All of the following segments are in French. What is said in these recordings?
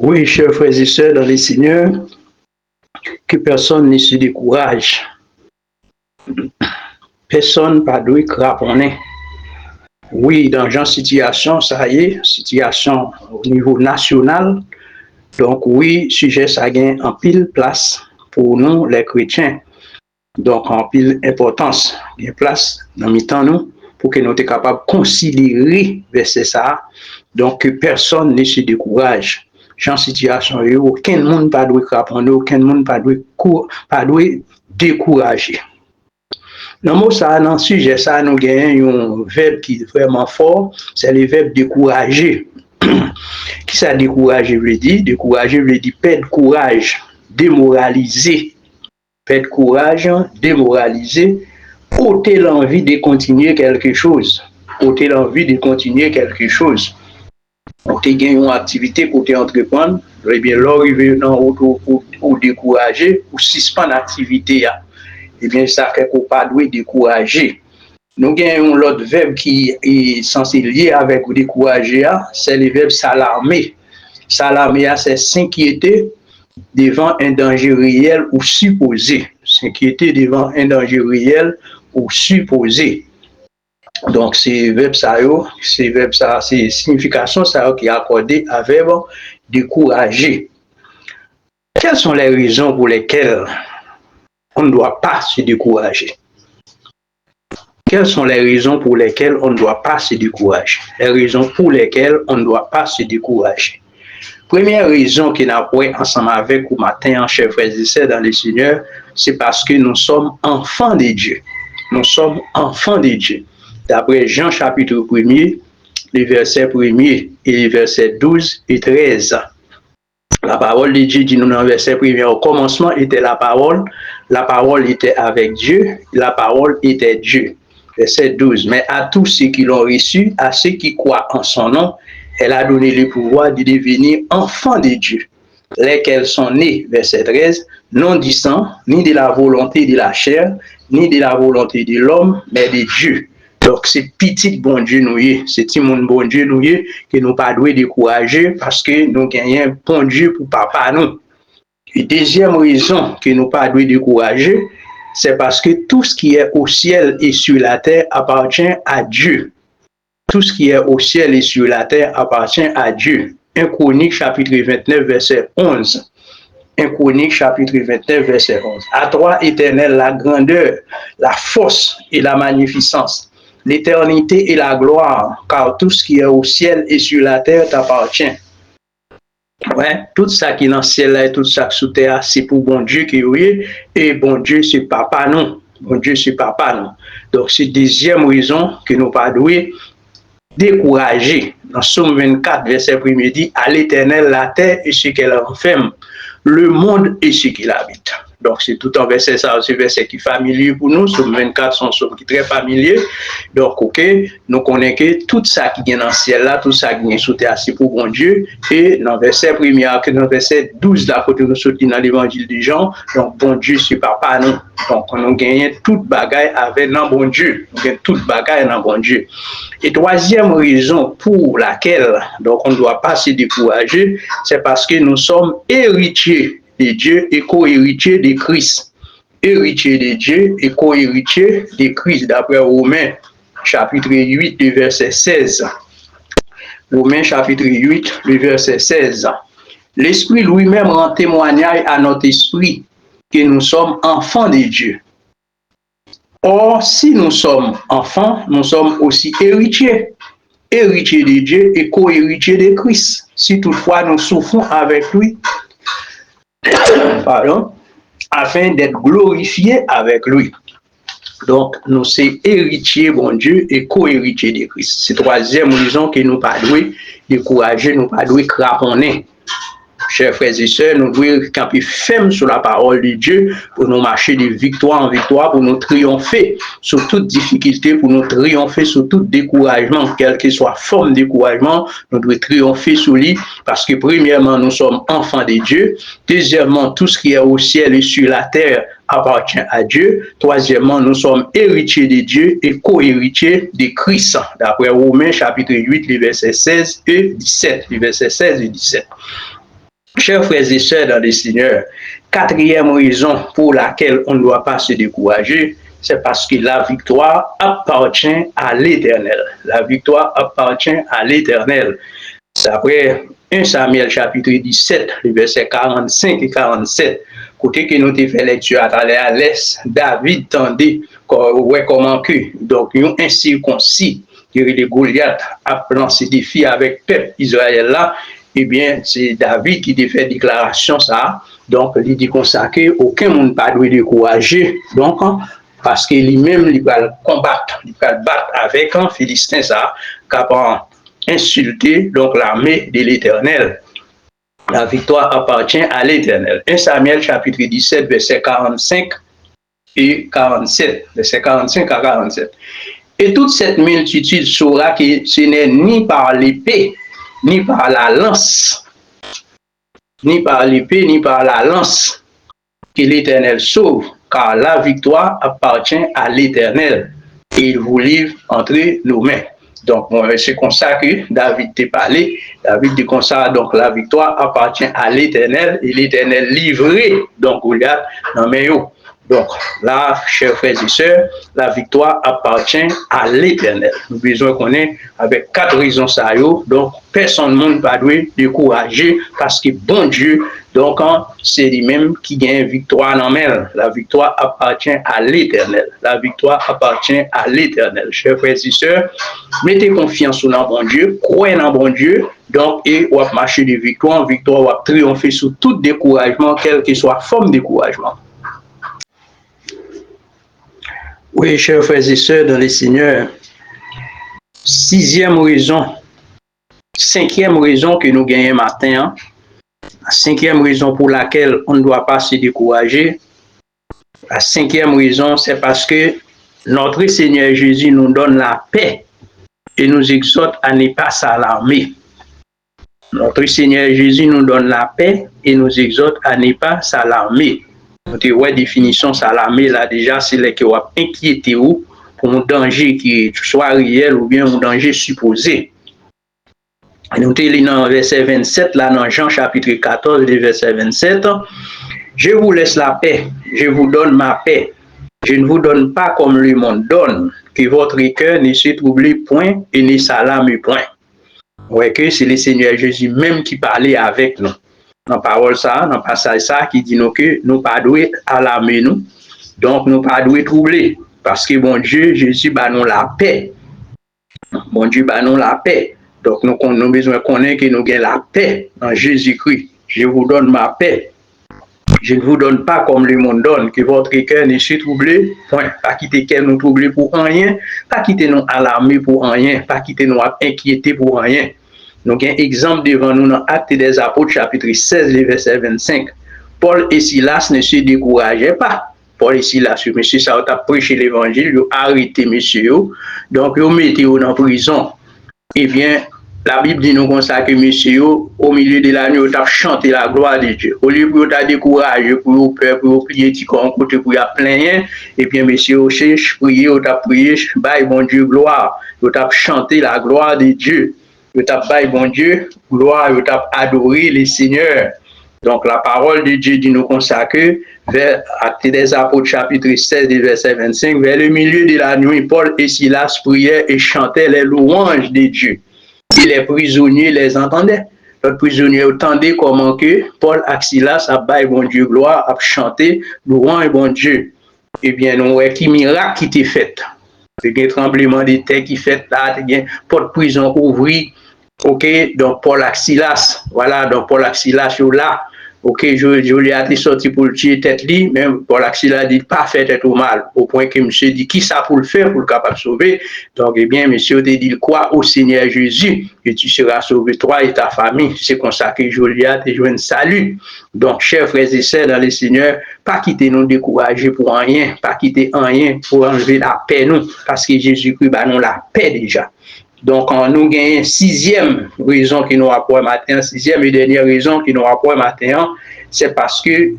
Oui, chers frères et sœurs dans les Seigneurs, que personne ne se décourage. Personne pas doit craponner. Oui, dans une situation, ça y est, situation au niveau national. Donc oui, sujet ça gagne en pile place pour nous, les chrétiens. Donc en pile importance, une place dans le temps nous pour que nous soyons capables de considérer verset ça. Donc que personne ne se décourage. Dans situation, aucun monde pas doit craponner, aucun monde pas doit décourager. Dans le mot ça, dans le sujet ça, nous avons un verbe qui est vraiment fort, c'est le verbe décourager. Qui ça décourager veut dire? Décourager veut dire perdre courage, démoraliser. Perdre courage, démoraliser, ôter l'envie de continuer quelque chose. Ôter l'envie de continuer quelque chose. On te gagne une activité pour te entreprendre, eh bien, l'arrivée dans ou décourager, ou suspendre l'activité, eh bien, ça fait qu'on pas doit décourager. Nous avons l'autre verbe qui est censé lier avec décourager, c'est le verbe s'alarmer. S'alarmer, c'est s'inquiéter devant un danger réel ou supposé. S'inquiéter devant un danger réel ou supposé. Donc, c'est verbe ça, c'est signification ça qui est accordé à verbe décourager. Quelles sont les raisons pour lesquelles on ne doit pas se décourager? Quelles sont les raisons pour lesquelles on ne doit pas se décourager? Les raisons pour lesquelles on ne doit pas se décourager. Première raison que nous avons ensemble avec vous matin, chers frères et sœurs dans le Seigneur, c'est parce que nous sommes enfants de Dieu. Nous sommes enfants de Dieu. D'après Jean chapitre 1er, les versets 1er et les versets 12 et 13. La parole de Dieu dit nous dans le verset 1er, au commencement était la parole était avec Dieu, la parole était Dieu. Verset 12, mais à tous ceux qui l'ont reçu, à ceux qui croient en son nom, elle a donné le pouvoir de devenir enfants de Dieu, lesquels sont nés, verset 13, non du sang, ni de la volonté de la chair, ni de la volonté de l'homme, mais de Dieu. Donc, c'est petit bon Dieu nous, c'est petit mon bon Dieu nous, que nous pas doit décourager parce que nous gagnons un bon Dieu pour papa nous. Et deuxième raison que nous pas doit décourager, c'est parce que tout ce qui est au ciel et sur la terre appartient à Dieu. Tout ce qui est au ciel et sur la terre appartient à Dieu. 1 Chronique chapitre 29 verset 11. 1 Chronique chapitre 29 verset 11. À toi, Éternel, la grandeur, la force et la magnificence, l'éternité et la gloire, car tout ce qui est au ciel et sur la terre t'appartient. Ouais, tout ça qui est dans le ciel et tout ça qui est sous terre, c'est pour bon Dieu qui est, et bon Dieu, c'est papa non. Bon Dieu, c'est papa non. Donc, c'est deuxième raison que nous pas doués décourager. Dans Somme 24, verset 1er dit, à l'Éternel la terre et ce qu'elle renferme, le monde et ce qu'il habite. Donc, c'est tout un verset, ça, c'est un verset qui est familier pour nous. Somme 24, c'est un somme qui est très familier. Donc, ok, nous connaissons que tout ça qui est dans le ciel là, tout ça qui est sous terre, c'est pour bon Dieu. Et dans le verset 1er, dans le verset 12, là, côté nous sortis dans l'évangile de Jean, donc, bon Dieu, c'est papa, non. Donc, on gagne toute bagaille avec non bon Dieu. On gagne toute bagaille dans bon Dieu. Et troisième raison pour laquelle, donc, on ne doit pas se décourager, c'est parce que nous sommes héritiers de Dieu et co-héritiers de Christ. Héritier de Dieu et co-héritier de Christ, d'après Romains chapitre 8, le verset 16. Romains chapitre 8, le verset 16. L'Esprit lui-même rend témoignage à notre esprit que nous sommes enfants de Dieu. Or, si nous sommes enfants, nous sommes aussi héritiers. Héritiers de Dieu et co-héritiers de Christ. Si toutefois nous souffrons avec lui, pardon, afin d'être glorifiés avec lui. Donc, nous sommes héritiers, bon Dieu, et co-héritiers de Christ. C'est la troisième raison que nous ne pas décourager, nous ne pas craponner. Chers frères et sœurs, nous devons camper ferme sur la parole de Dieu pour nous marcher de victoire en victoire, pour nous triompher sur toute difficulté, pour nous triompher sur tout découragement, quelle que soit forme de découragement, nous devons triompher sur lui parce que premièrement, nous sommes enfants de Dieu. Deuxièmement, tout ce qui est au ciel et sur la terre appartient à Dieu. Troisièmement, nous sommes héritiers de Dieu et co-héritiers de Christ. D'après Romains chapitre 8, les versets 16 et 17. Les versets 16 et 17. Chers frères et sœurs dans le Seigneur, quatrième raison pour laquelle on ne doit pas se décourager, c'est parce que la victoire appartient à l'Éternel. La victoire appartient à l'Éternel. D'après 1 Samuel chapitre 17, les versets 45 et 47, côté que nous avons fait lecture à travers à l'Est, David tendait comment que, donc, un incirconcis, qui est Goliath, a lancé des défis avec le peuple Israël là, eh bien, c'est David qui a fait déclaration ça. Donc, il dit comme ça qu'aucun monde pas doit décourager. Donc, parce que lui-même, il va combattre, il va battre avec un Philistin ça, capable insulter donc l'armée de l'Éternel. La victoire appartient à l'Éternel. 1 Samuel chapitre 17, verset 45 et 47. Verset 45 à 47. Et toute cette multitude saura que ce n'est ni par l'épée, ni par la lance, ni par l'épée, ni par la lance que l'Éternel sauve, car la victoire appartient à l'Éternel et il vous livre entre nos mains. Donc, c'est comme ça que David t'a parlé. David dit comme ça, donc la victoire appartient à l'Éternel et l'Éternel livré, donc Goliath, dans mes mains. Donc, là, chers frères et sœurs, la victoire appartient à l'Éternel. Nous besoin qu'on ait avec 4 raisons ça. Donc, personne ne va décourager parce que bon Dieu, donc, c'est lui-même qui gagne victoire dans main. La victoire appartient à l'Éternel. La victoire appartient à l'Éternel. Chers frères et sœurs, mettez confiance dans bon Dieu, croyez dans bon Dieu, donc, et on va marcher de victoire en victoire, on va triompher sous tout découragement, quelle que soit la forme de découragement. Oui, chers frères et sœurs dans le Seigneur, 6e raison, 5e raison que nous gagnons matin, la 5e raison pour laquelle on ne doit pas se décourager, la 5e raison, c'est parce que notre Seigneur Jésus nous donne la paix et nous exhorte à ne pas s'alarmer. Notre Seigneur Jésus nous donne la paix et nous exhorte à ne pas s'alarmer. Notre définition s'alarmer là déjà, c'est là que vous inquiétez vous pour un danger qui soit réel ou bien un danger supposé. Nous sommes dans le verset 27, là dans Jean chapitre 14, le verset 27. Je vous laisse la paix, je vous donne ma paix. Je ne vous donne pas comme le monde donne, que votre cœur ne se trouble point et ne s'alarme point. Ouais, que c'est le Seigneur Jésus même qui parlait avec nous. Dans la parole ça, dans le passage ça, qui dit nous que nous ne pas doués alarmer nous, donc nous ne pas doués troubler. Parce que bon Dieu, Jésus, bah nous la paix. Bon Dieu, bah nous la paix. Donc nous avons besoin de connaître que nous avons la paix en Jésus-Christ. Je vous donne ma paix. Je ne vous donne pas comme le monde donne, que votre cœur ne se trouble point. Pas quitter cœur nous troubler pour rien, pas quitter nous alarmer pour rien, pas quitter nous inquiéter pour rien. Nous avons un exemple devant nous dans Actes des Apôtres, chapitre 16, verset 25. Paul et Silas ne se décourageaient pas. Paul et Silas, monsieur, ça a prêché l'évangile, ils ont arrêté monsieur, donc ils ont mis en prison. Eh bien, la Bible dit nous comme ça que monsieur, au milieu de la nuit, ils ont chanté la gloire de Dieu. Au lieu de vous décourager, pour peur, pour prier, côté pour y plaindre, et bien, monsieur, cherche, prier, ils ont prié, bye, bon Dieu, gloire. Ils ont chanté la gloire de Dieu. Ils ont bye, bon Dieu, gloire, ils ont adoré le Seigneur. Donc, la parole de Dieu dit nous consacrer vers Actes des Apôtres, chapitre 16, verset 25, vers le milieu de la nuit, Paul et Silas priaient et chantaient les louanges de Dieu. Et les prisonniers les entendaient. Les prisonniers entendaient comment que Paul et Silas a baillé bon Dieu gloire, a chanté louange bon Dieu. Eh bien, nous voyons qui miracle qui était fait. Il y a un tremblement de terre qui fait là, il y a pas de prison ouvrie. Ok, donc Paul et Silas, voilà, donc Paul et Silas sont là. Ok, je lui ai sorti pour le tuer tête li, mais Paul et Silas dit pas fait tête au mal, au point que monsieur dit qui ça pour le faire, pour le capable de sauver. Donc, eh bien, monsieur te dit quoi au Seigneur Jésus, et tu seras sauvé, toi et ta famille. C'est comme ça que Joliat te joint salut. Donc, chers frères et sœurs dans le Seigneur, pas quitter nous décourager pour rien, pas quitter rien pour enlever la paix nous, parce que Jésus-Christ, bah, nous la paix déjà. Donc, nous gagnons 6e raison qui nous apporte matin, 6e et dernière raison qui nous apporte matin, c'est parce que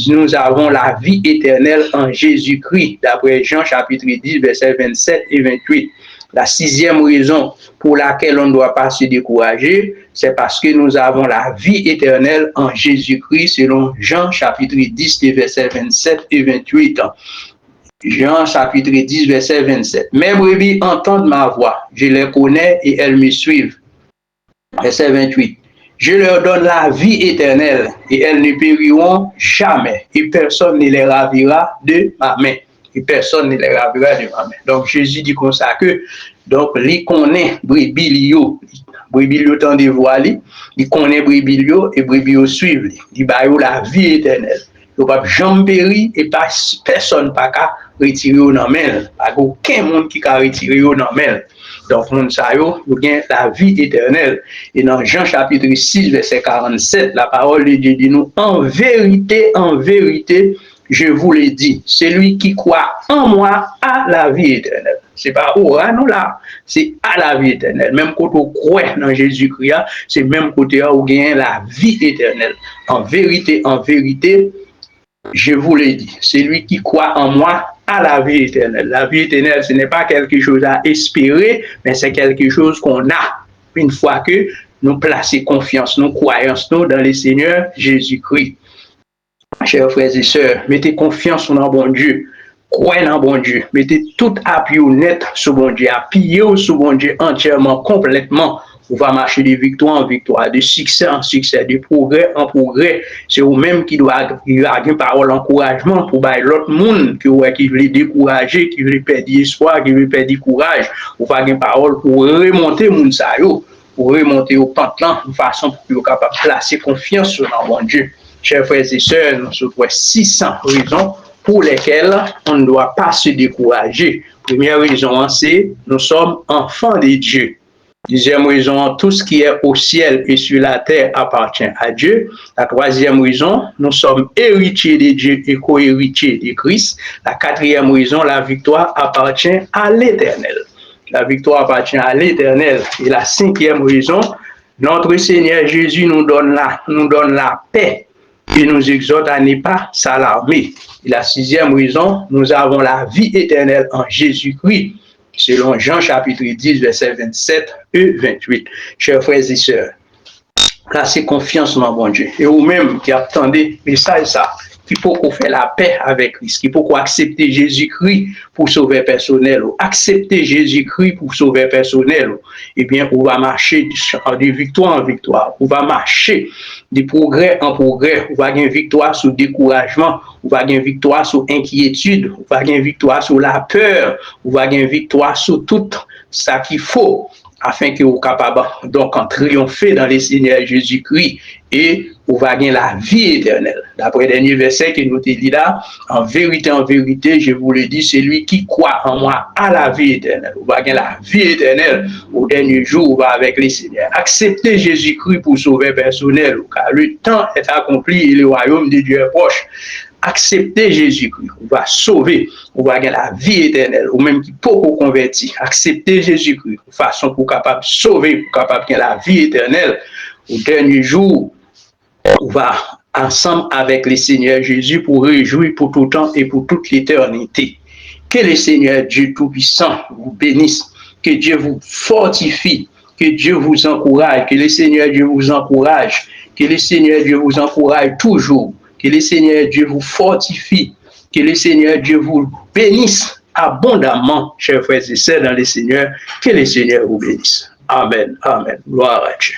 nous avons la vie éternelle en Jésus-Christ, d'après Jean chapitre 10, versets 27 et 28. La sixième raison pour laquelle on ne doit pas se décourager, c'est parce que nous avons la vie éternelle en Jésus-Christ, selon Jean chapitre 10, versets 27 et 28. Jean chapitre 10, verset 27. Mes brebis entendent ma voix, je les connais et elles me suivent. Verset 28. Je leur donne la vie éternelle et elles ne périront jamais et personne ne les ravira de ma main. Et personne ne les ravira de ma main. Donc Jésus dit comme ça que, donc, il connaît brebis tant de voix, il connaît brebis et brebis suivent, il va la vie éternelle. Il ne va jamais périr et personne ne peut retirer au nomel. Pas aucun monde qui peut retirer au nomel. Donc, nous savons la vie éternelle. Et dans Jean chapitre 6, verset 47, la parole de Dieu dit nous, en vérité, je vous l'ai dit, celui qui croit en moi a la vie éternelle. Ce n'est pas au nous là, c'est à la vie éternelle. Même quand on croit dans Jésus-Christ, c'est même côté où on gagne la vie éternelle. En vérité, je vous l'ai dit, celui qui croit en moi a la vie éternelle. La vie éternelle, ce n'est pas quelque chose à espérer, mais c'est quelque chose qu'on a une fois que nous plaçons confiance, nous croyons dans le Seigneur Jésus-Christ. Chers frères et sœurs, mettez confiance dans bon Dieu. Croyez dans bon Dieu. Mettez tout appui net sur bon Dieu. Appuyez sur bon Dieu entièrement, complètement. On va marcher de victoire en victoire, de succès en succès, de progrès en progrès. C'est vous-même qui doit avoir une parole d'encouragement pour l'autre monde qui veut décourager, qui veut perdre espoir, qui veut perdre courage. On va avoir une parole pour remonter mon sayo, pour remonter au pantalon, de façon pour qu'il soit capable de placer confiance sur bon Dieu. Chers frères et sœurs, nous sommes 600 raisons pour lesquelles on ne doit pas se décourager. Première raison, c'est nous sommes enfants de Dieu. Deuxième raison, tout ce qui est au ciel et sur la terre appartient à Dieu. La troisième raison, nous sommes héritiers de Dieu et co-héritiers de Christ. La quatrième raison, la victoire appartient à l'Éternel. La victoire appartient à l'Éternel. Et la cinquième raison, notre Seigneur Jésus nous donne la paix et nous exhorte à ne pas s'alarmer. Et la sixième raison, nous avons la vie éternelle en Jésus-Christ, selon Jean chapitre 10, versets 27 et 28. Chers frères et sœurs, placez confiance dans bon Dieu. Et vous-même qui attendez, mais ça, qui faut qu'on fait la paix avec Christ, qui faut qu'on accepte Jésus-Christ pour sauver personnel, accepter Jésus-Christ pour sauver personnel, eh bien, on va marcher de victoire en victoire, on va marcher de progrès en progrès, on va gagner victoire sur découragement, on va gagner victoire sur inquiétude, on va gagner victoire sur la peur, on va gagner victoire sur tout ça qu'il faut afin que vous capable donc en triompher dans le Seigneur Jésus-Christ et vous va gagner la vie éternelle. D'après le dernier verset que nous te dit là, en vérité, je vous le dis, celui qui croit en moi a la vie éternelle. Vous va gagner la vie éternelle au dernier jour, vous va avec le Seigneur. Acceptez Jésus-Christ pour sauver personnel, car le temps est accompli et le royaume de Dieu est proche. Acceptez Jésus-Christ, on va sauver, on va gagner la vie éternelle, ou même qui peut vous convertir. Acceptez Jésus-Christ, de façon pour capable sauver, pour capable gagner la vie éternelle. Au dernier jour, on va ensemble avec le Seigneur Jésus pour réjouir pour tout temps et pour toute l'éternité. Que le Seigneur Dieu Tout-Puissant vous bénisse, que Dieu vous fortifie, que Dieu vous encourage, que le Seigneur Dieu vous encourage, que le Seigneur Dieu vous encourage toujours. Que le Seigneur Dieu vous fortifie, que le Seigneur Dieu vous bénisse abondamment, chers frères et sœurs dans le Seigneur, que le Seigneur vous bénisse. Amen, amen, gloire à Dieu.